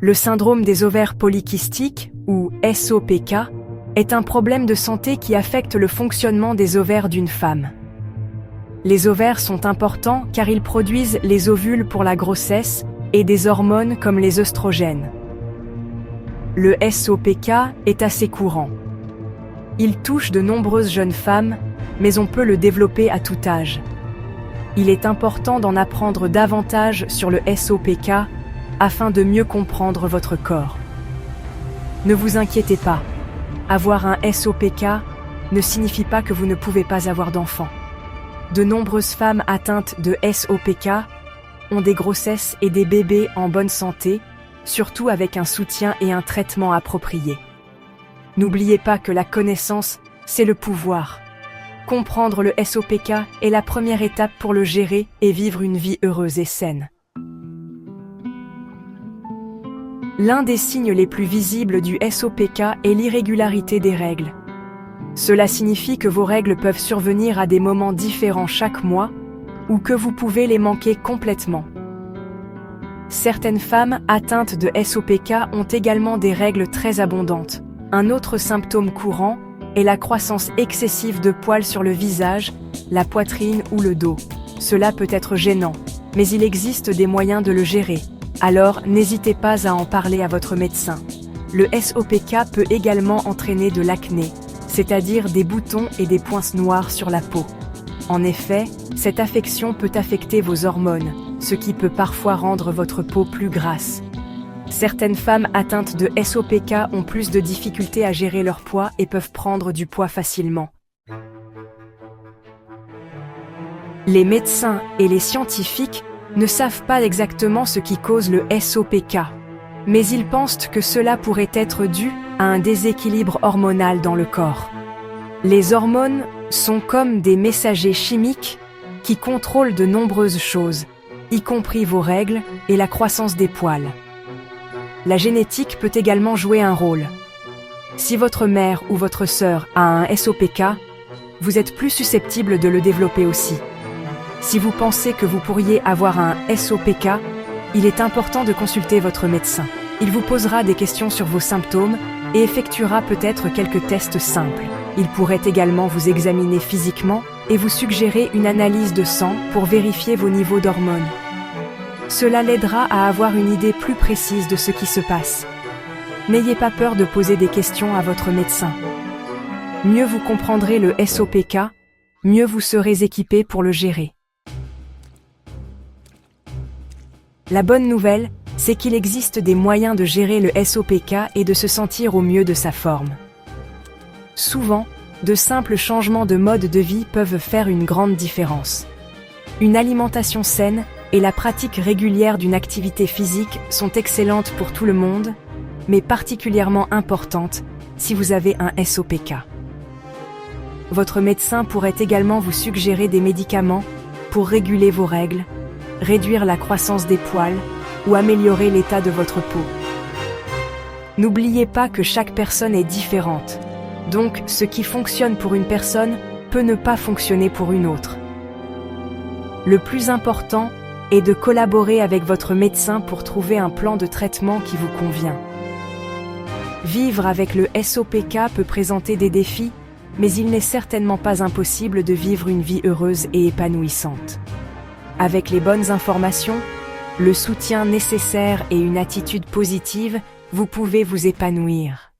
Le syndrome des ovaires polykystiques, ou SOPK, est un problème de santé qui affecte le fonctionnement des ovaires d'une femme. Les ovaires sont importants car ils produisent les ovules pour la grossesse et des hormones comme les œstrogènes. Le SOPK est assez courant. Il touche de nombreuses jeunes femmes, mais on peut le développer à tout âge. Il est important d'en apprendre davantage sur le SOPK afin de mieux comprendre votre corps. Ne vous inquiétez pas, avoir un SOPK ne signifie pas que vous ne pouvez pas avoir d'enfants. De nombreuses femmes atteintes de SOPK ont des grossesses et des bébés en bonne santé, surtout avec un soutien et un traitement approprié. N'oubliez pas que la connaissance, c'est le pouvoir. Comprendre le SOPK est la première étape pour le gérer et vivre une vie heureuse et saine. L'un des signes les plus visibles du SOPK est l'irrégularité des règles. Cela signifie que vos règles peuvent survenir à des moments différents chaque mois ou que vous pouvez les manquer complètement. Certaines femmes atteintes de SOPK ont également des règles très abondantes. Un autre symptôme courant est la croissance excessive de poils sur le visage, la poitrine ou le dos. Cela peut être gênant, mais il existe des moyens de le gérer. Alors, n'hésitez pas à en parler à votre médecin. Le SOPK peut également entraîner de l'acné, c'est-à-dire des boutons et des points noirs sur la peau. En effet, cette affection peut affecter vos hormones, ce qui peut parfois rendre votre peau plus grasse. Certaines femmes atteintes de SOPK ont plus de difficultés à gérer leur poids et peuvent prendre du poids facilement. Les médecins et les scientifiques ne savent pas exactement ce qui cause le SOPK, mais ils pensent que cela pourrait être dû à un déséquilibre hormonal dans le corps. Les hormones sont comme des messagers chimiques qui contrôlent de nombreuses choses, y compris vos règles et la croissance des poils. La génétique peut également jouer un rôle. Si votre mère ou votre sœur a un SOPK, vous êtes plus susceptible de le développer aussi. Si vous pensez que vous pourriez avoir un SOPK, il est important de consulter votre médecin. Il vous posera des questions sur vos symptômes et effectuera peut-être quelques tests simples. Il pourrait également vous examiner physiquement et vous suggérer une analyse de sang pour vérifier vos niveaux d'hormones. Cela l'aidera à avoir une idée plus précise de ce qui se passe. N'ayez pas peur de poser des questions à votre médecin. Mieux vous comprendrez le SOPK, mieux vous serez équipé pour le gérer. La bonne nouvelle, c'est qu'il existe des moyens de gérer le SOPK et de se sentir au mieux de sa forme. Souvent, de simples changements de mode de vie peuvent faire une grande différence. Une alimentation saine et la pratique régulière d'une activité physique sont excellentes pour tout le monde, mais particulièrement importantes si vous avez un SOPK. Votre médecin pourrait également vous suggérer des médicaments pour réguler vos règles, réduire la croissance des poils ou améliorer l'état de votre peau. N'oubliez pas que chaque personne est différente, donc ce qui fonctionne pour une personne peut ne pas fonctionner pour une autre. Le plus important est de collaborer avec votre médecin pour trouver un plan de traitement qui vous convient. Vivre avec le SOPK peut présenter des défis, mais il n'est certainement pas impossible de vivre une vie heureuse et épanouissante. Avec les bonnes informations, le soutien nécessaire et une attitude positive, vous pouvez vous épanouir.